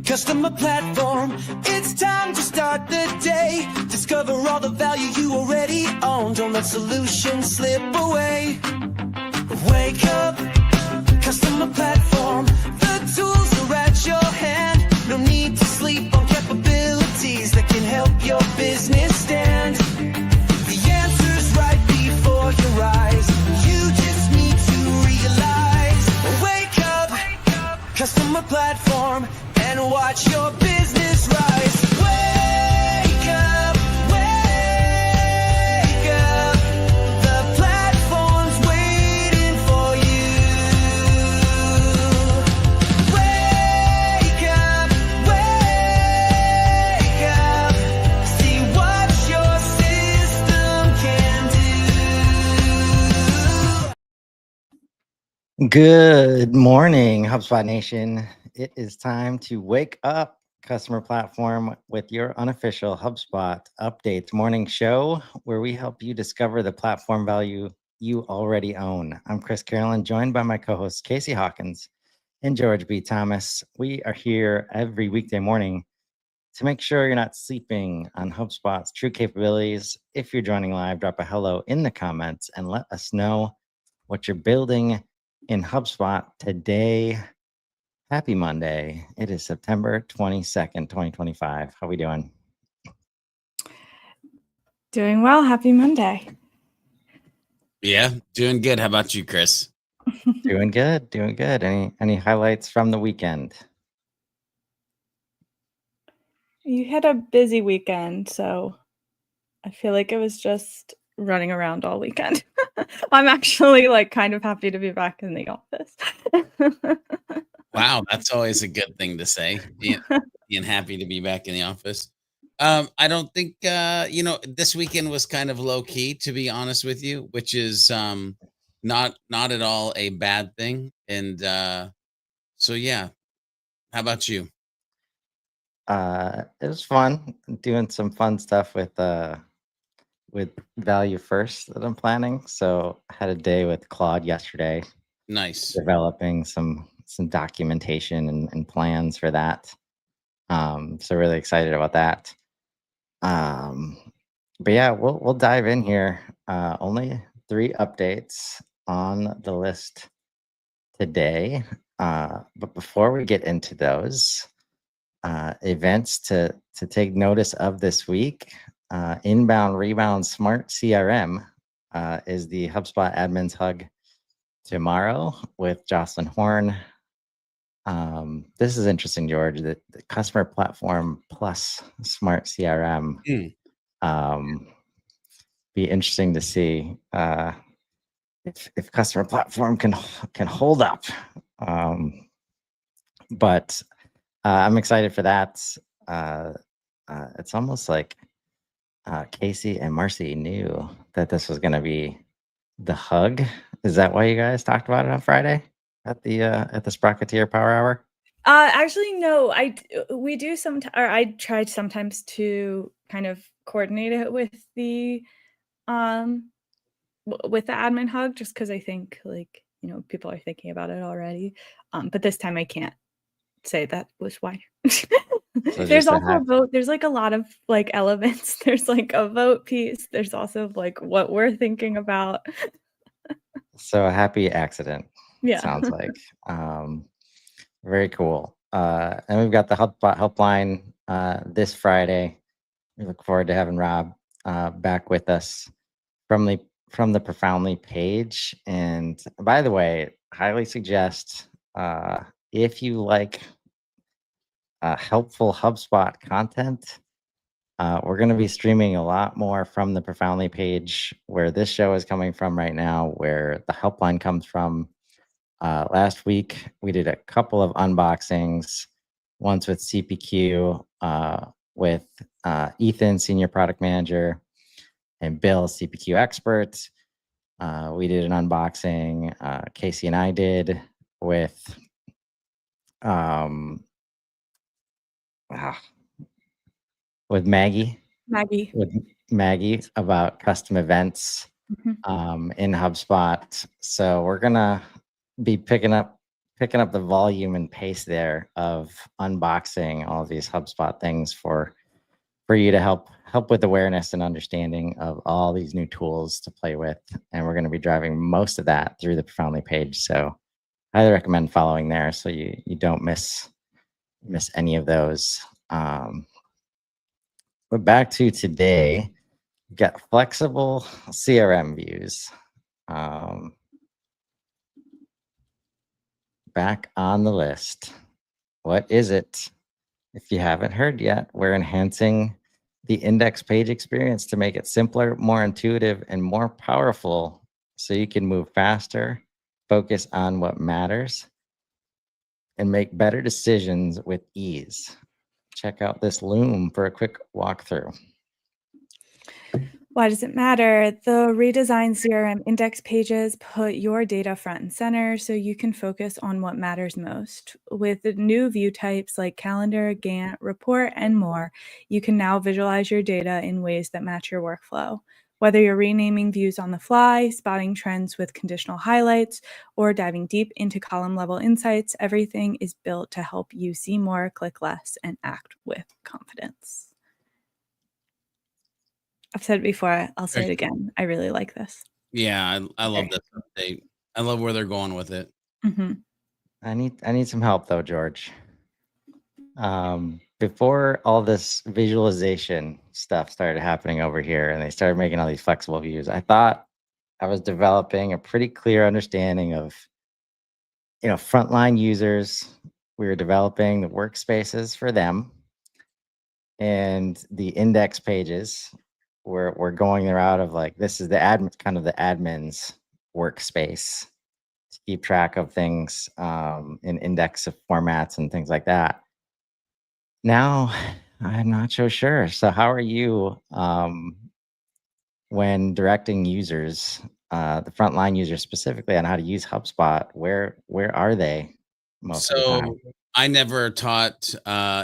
Customer platform, it's time to start the day. Discover all the value you already own. Don't let solutions slip away. Wake up, customer platform. The tools are at your hand. No need to sleep on capabilities that can help your business stand. The answer's right before your eyes. You just need to realize. Wake up, customer platform, and watch your business rise. Wake up, the platform's waiting for you. Wake up, see what your system can do. Good morning, HubSpot Nation. It is time to wake up, customer platform, with your unofficial HubSpot Updates morning show, where we help you discover the platform value you already own. I'm Chris Carolyn, joined by my co-hosts Casey Hawkins and George B. Thomas. We are here every weekday morning to make sure you're not sleeping on HubSpot's true capabilities. If you're joining live, drop a hello in the comments and let us know what you're building in HubSpot today. Happy Monday. It is September 22nd, 2025. How are we doing? Doing well. Happy Monday. Yeah, doing good. How about you, Chris? Doing good. Any highlights from the weekend? You had a busy weekend, so I feel like it was just running around all weekend. I'm actually kind of happy to be back in the office. Wow, that's always a good thing to say. Being happy to be back in the office. I don't think this weekend was kind of low key, to be honest with you, which is not at all a bad thing. And so yeah, how about you? It was fun doing some fun stuff with Value First that I'm planning. So I had a day with Claude yesterday. Nice. Developing some documentation and plans for that. So really excited about that. But yeah, we'll dive in here. Only 3 updates on the list today. But before we get into those events to take notice of this week, Inbound Rebound Smart CRM is the HubSpot Admins Hug tomorrow with Jocelyn Horn. This is interesting, George. The Customer Platform plus Smart CRM. Be interesting to see if Customer Platform can hold up. But I'm excited for that. It's almost like Casey and Marcy knew that this was going to be the hug. Is that why you guys talked about it on Friday at the Sprocketeer Power Hour? Actually, no. We do sometimes, or I try sometimes to kind of coordinate it with the admin hug, just because I think people are thinking about it already. But this time I can't say that was why. So there's also a vote. There's a lot of elements. There's a vote piece. There's also what we're thinking about. So a happy accident. Yeah. Sounds like. Very cool. And we've got the HubSpot helpline this Friday. We look forward to having Rob back with us from the Profoundly page. And by the way, highly suggest if you like helpful HubSpot content, we're going to be streaming a lot more from the Profoundly page, where this show is coming from right now, where the helpline comes from. Last week, we did a couple of unboxings, once with CPQ, with Ethan, Senior Product Manager, and Bill, CPQ expert. We did an unboxing. Casey and I did with um, with Maggie. Maggie. With Maggie about custom events in HubSpot. So we're gonna be picking up the volume and pace there of unboxing all these HubSpot things for you to help with awareness and understanding of all these new tools to play with. And we're going to be driving most of that through the Profoundly page. So I highly recommend following there so you don't miss any of those. But back to today, we've got flexible CRM views. Back on the list. What is it? If you haven't heard yet, we're enhancing the index page experience to make it simpler, more intuitive, and more powerful so you can move faster, focus on what matters, and make better decisions with ease. Check out this Loom for a quick walkthrough. Why does it matter? The redesigned CRM index pages put your data front and center so you can focus on what matters most. With new view types like calendar, Gantt, report, and more, you can now visualize your data in ways that match your workflow. Whether you're renaming views on the fly, spotting trends with conditional highlights, or diving deep into column-level insights, everything is built to help you see more, click less, and act with confidence. I've said it before, I'll say it again. I really like this. Yeah, I love this update. I love where they're going with it. I need some help though, George. Before all this visualization stuff started happening over here and they started making all these flexible views, I thought I was developing a pretty clear understanding of, frontline users. We were developing the workspaces for them, and the index pages we're going the route of like, this is the admin's workspace to keep track of things in index of formats and things like that. Now, I'm not so sure. So how are you when directing users, the frontline users specifically, on how to use HubSpot? Where are they most of the time? So I never taught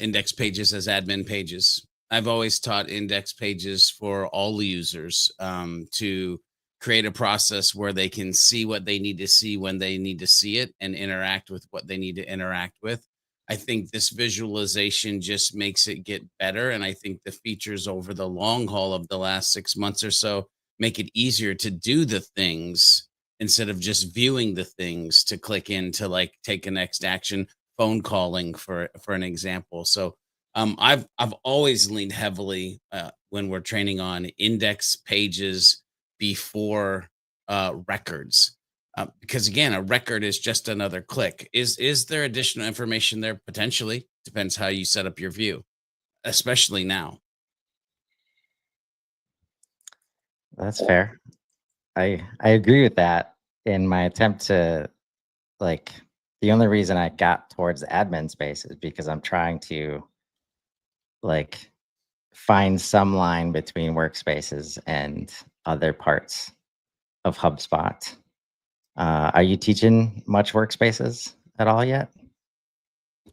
index pages as admin pages. I've always taught index pages for all users to create a process where they can see what they need to see when they need to see it and interact with what they need to interact with. I think this visualization just makes it get better. And I think the features over the long haul of the last 6 months or so make it easier to do the things instead of just viewing the things to click in to like take a next action, phone calling for an example. So I've always leaned heavily when we're training on index pages before records. Because again, a record is just another click. Is there additional information there? Potentially. Depends how you set up your view, especially now. That's fair. I agree with that. In my attempt to, like, the only reason I got towards the admin space is because I'm trying to like find some line between workspaces and other parts of HubSpot. Are you teaching much workspaces at all yet?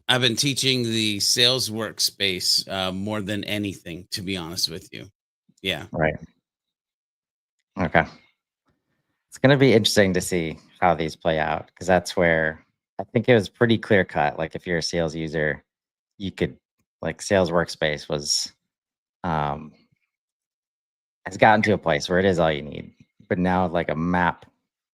I've been teaching the sales workspace more than anything, to be honest with you. Yeah. Right. Okay. It's going to be interesting to see how these play out, because that's where I think it was pretty clear cut. Like if you're a sales user, you could, like, sales workspace was has gotten to a place where it is all you need. But now, like, a map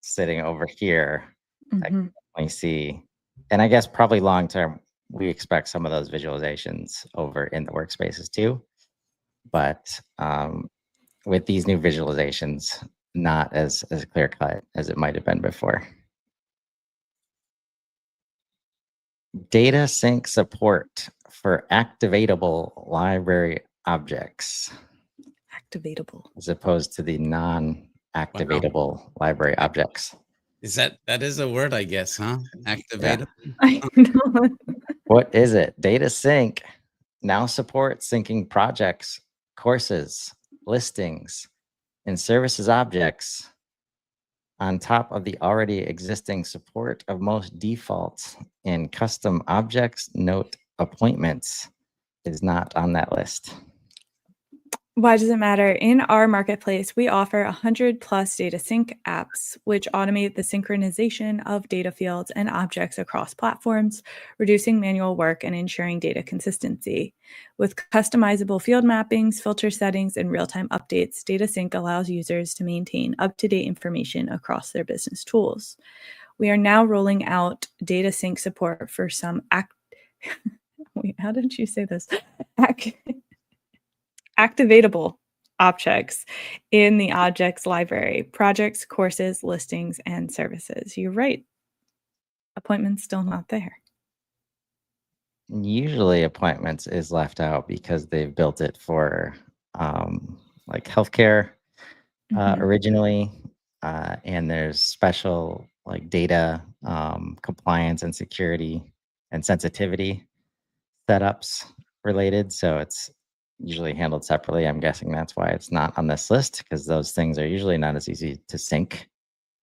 sitting over here, I can definitely see. And I guess probably long term, we expect some of those visualizations over in the workspaces too. But with these new visualizations, not as clear cut as it might have been before. Data sync support for activatable library objects, Activatable. as opposed to the non-activatable library objects. That is a word, I guess, huh? Activatable. I know. What is it? Data sync now supports syncing projects, courses, listings, In services objects, on top of the already existing support of most defaults in custom objects, note appointments is not on that list. Why does it matter? In our marketplace, we offer 100 plus data sync apps, which automate the synchronization of data fields and objects across platforms, reducing manual work and ensuring data consistency. With customizable field mappings, filter settings, and real-time updates, data sync allows users to maintain up-to-date information across their business tools. We are now rolling out data sync support for some wait, how did you say this? Activatable objects in the objects library, projects, courses, listings, and services. You're right. Appointments still not there. Usually appointments is left out because they've built it for like healthcare originally, and there's special like data compliance and security and sensitivity setups related. So it's usually handled separately. I'm guessing that's why it's not on this list, because those things are usually not as easy to sync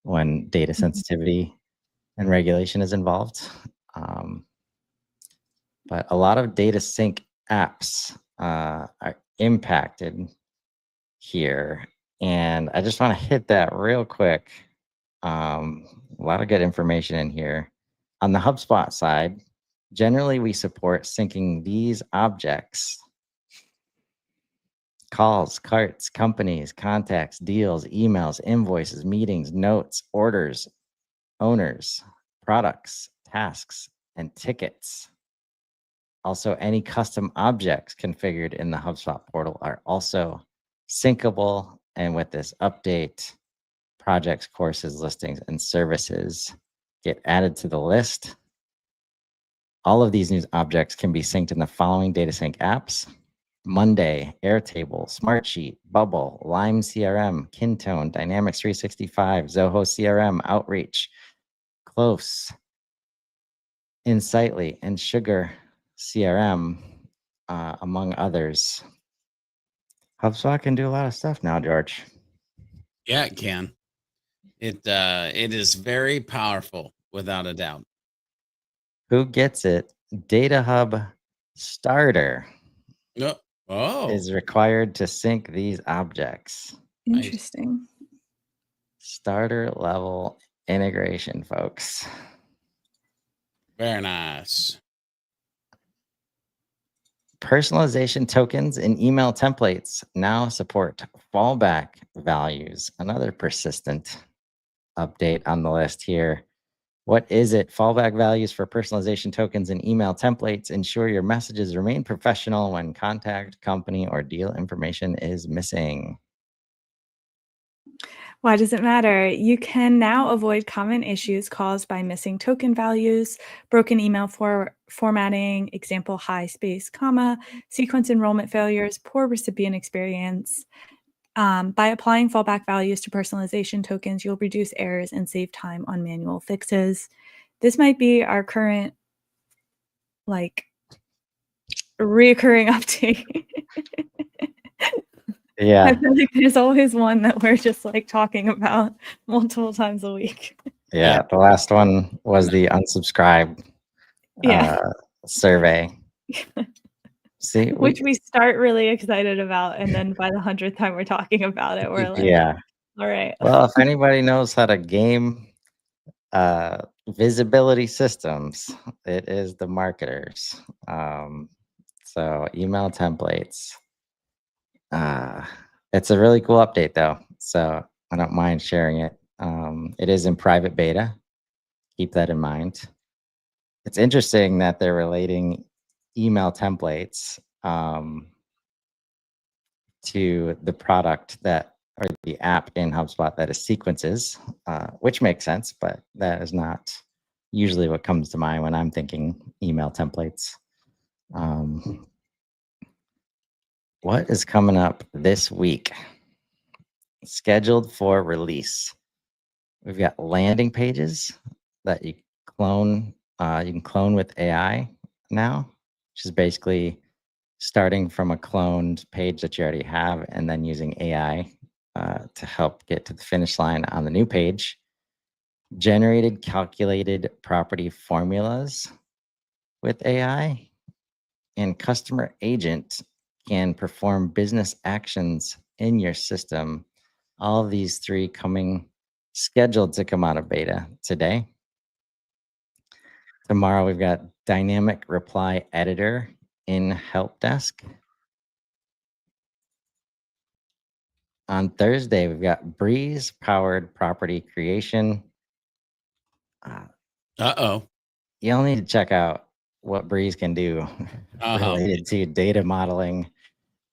when data sensitivity and regulation is involved. But a lot of data sync apps are impacted here. And I just want to hit that real quick. A lot of good information in here. On the HubSpot side, generally we support syncing these objects: calls, carts, companies, contacts, deals, emails, invoices, meetings, notes, orders, owners, products, tasks, and tickets. Also, any custom objects configured in the HubSpot portal are also syncable. And with this update, projects, courses, listings, and services get added to the list. All of these new objects can be synced in the following data sync apps: Monday, Airtable, Smartsheet, Bubble, Lime CRM, Kintone, Dynamics 365, Zoho CRM, Outreach, Close, Insightly, and Sugar CRM, among others. HubSpot can do a lot of stuff now, George. Yeah, it can. It is very powerful, without a doubt. Who gets it? Data Hub Starter Oh, is required to sync these objects. nice. Interesting. Starter level integration, folks. Very nice. Personalization tokens and email templates now support fallback values. Another persistent update on the list here. What is it? Fallback values for personalization tokens and email templates ensure your messages remain professional when contact, company, or deal information is missing. Why does it matter? You can now avoid common issues caused by missing token values, broken email formatting, example high space, comma, sequence enrollment failures, poor recipient experience. By applying fallback values to personalization tokens, you'll reduce errors and save time on manual fixes. This might be our current, like, reoccurring update. Yeah. I feel like there's always one that we're just like talking about multiple times a week. Yeah. The last one was the unsubscribe survey. See, which we start really excited about, and then by the 100th time we're talking about it, we're like, yeah. All right. Well, if anybody knows how to game visibility systems, it is the marketers. So email templates. It's a really cool update though, so I don't mind sharing it. It is in private beta. Keep that in mind. It's interesting that they're relating email templates to the product that, or the app in HubSpot that is sequences, which makes sense, but that is not usually what comes to mind when I'm thinking email templates. What is coming up this week? Scheduled for release. We've got landing pages that you clone. You can clone with AI now, which is basically starting from a cloned page that you already have and then using AI to help get to the finish line on the new page. Generated calculated property formulas with AI, and customer agent can perform business actions in your system. All of these three scheduled to come out of beta today. Tomorrow we've got dynamic reply editor in help desk. On Thursday, we've got Breeze powered property creation. You'll need to check out what Breeze can do related to data modeling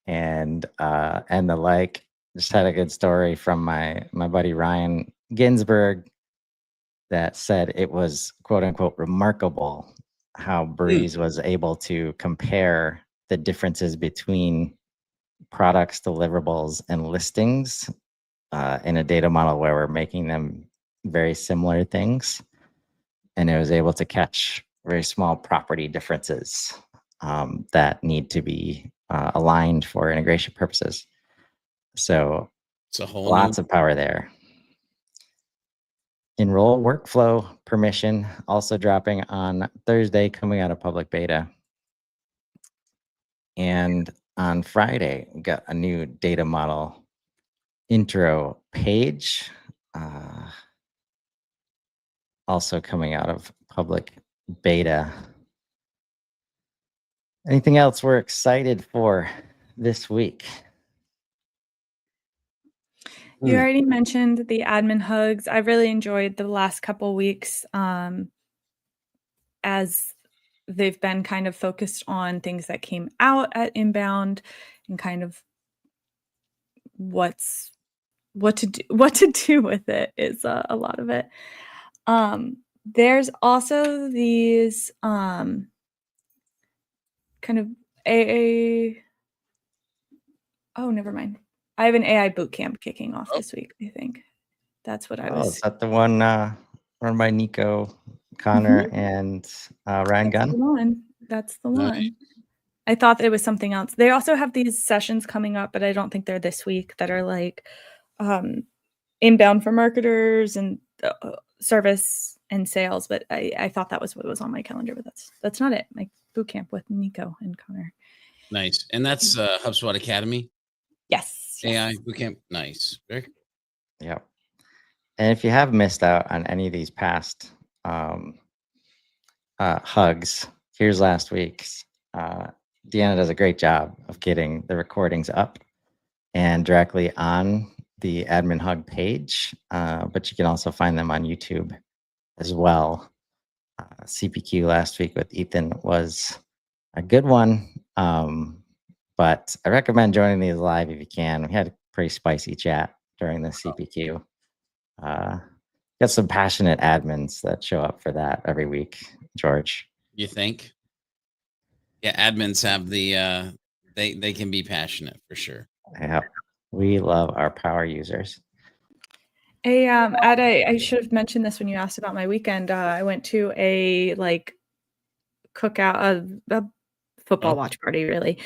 and the like. Just had a good story from my buddy Ryan Ginsberg that said it was quote unquote remarkable how Breeze was able to compare the differences between products, deliverables, and listings in a data model where we're making them very similar things. And it was able to catch very small property differences that need to be aligned for integration purposes. So it's a whole lots of power there. Enroll workflow permission also dropping on Thursday, coming out of public beta. And on Friday, we got a new data model intro page, also coming out of public beta. Anything else we're excited for this week? You already mentioned the admin hugs. I really enjoyed the last couple weeks as they've been kind of focused on things that came out at Inbound and kind of what to do with it is a lot of it. There's also these kind of AA. Oh, never mind. I have an AI boot camp kicking off this week. I think that's what I was. Is that the one run by Nico, Connor, and Ryan Gunn? That's the one. I thought it was something else. They also have these sessions coming up, but I don't think they're this week, that are like inbound for marketers and service and sales. But I thought that was what was on my calendar, but that's not it. My boot camp with Nico and Connor. Nice. And that's HubSpot Academy? Yes. AI bootcamp. Nice. Yep. And if you have missed out on any of these past hugs, here's last week's. Deanna does a great job of getting the recordings up and directly on the admin hug page, but you can also find them on YouTube as well. CPQ last week with Ethan was a good one, but I recommend joining these live if you can. We had a pretty spicy chat during the CPQ. Got some passionate admins that show up for that every week, George. You think? Yeah, admins have the they can be passionate for sure. Yeah, we love our power users. I should have mentioned this when you asked about my weekend. I went to a cookout, a football watch party, really.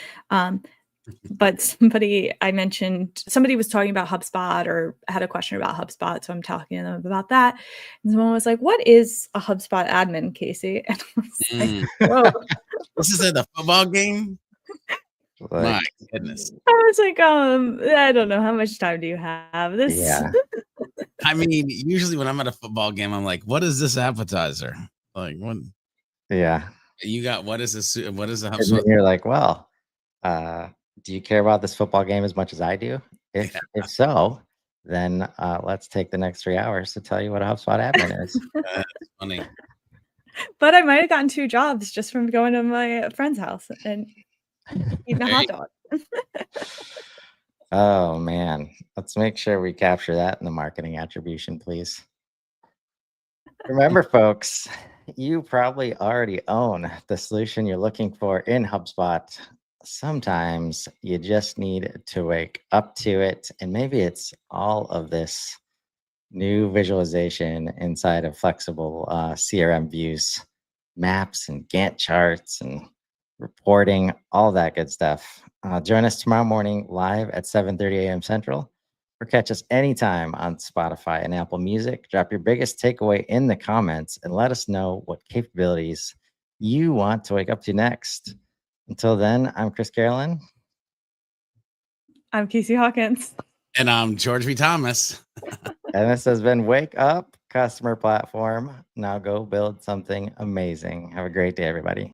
But somebody was talking about HubSpot or had a question about HubSpot. So I'm talking to them about that. And someone was like, "What is a HubSpot admin, Casey?" And I was like, "Whoa." This is at the football game? My goodness. I was like, I don't know. How much time do you have? This. Yeah. I mean, usually when I'm at a football game, I'm like, what is this appetizer? Like, what? Yeah. You got, what is this? What is the HubSpot? And you're like, well, do you care about this football game as much as I do? If so, then let's take the next 3 hours to tell you what a HubSpot admin is. That's funny. But I might have gotten 2 jobs just from going to my friend's house and eating a hot dog. Oh, man. Let's make sure we capture that in the marketing attribution, please. Remember, folks, you probably already own the solution you're looking for in HubSpot. Sometimes you just need to wake up to it, and maybe it's all of this new visualization inside of flexible CRM views, maps and Gantt charts and reporting, all that good stuff. Join us tomorrow morning live at 7:30 a.m. Central or catch us anytime on Spotify and Apple Music. Drop your biggest takeaway in the comments and let us know what capabilities you want to wake up to next. Until then, I'm Chris Carolyn. I'm Casey Hawkins. And I'm George B. Thomas. And this has been Wake Up Customer Platform. Now go build something amazing. Have a great day, everybody.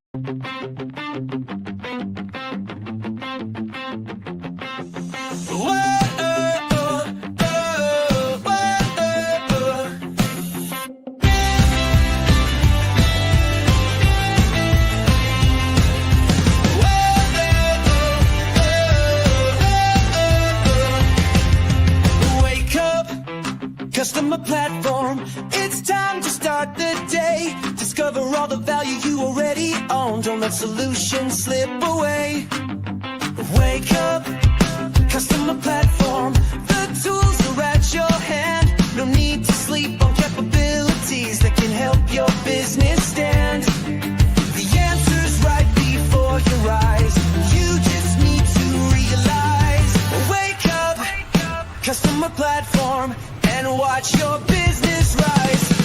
Customer platform, it's time to start the day. Discover all the value you already own. Don't let solutions slip away. Wake up, customer platform. The tools are at your hand. No need to sleep on capabilities that can help your business stand. The answer's right before your eyes. You just need to realize. Wake up, customer platform, and watch your business rise.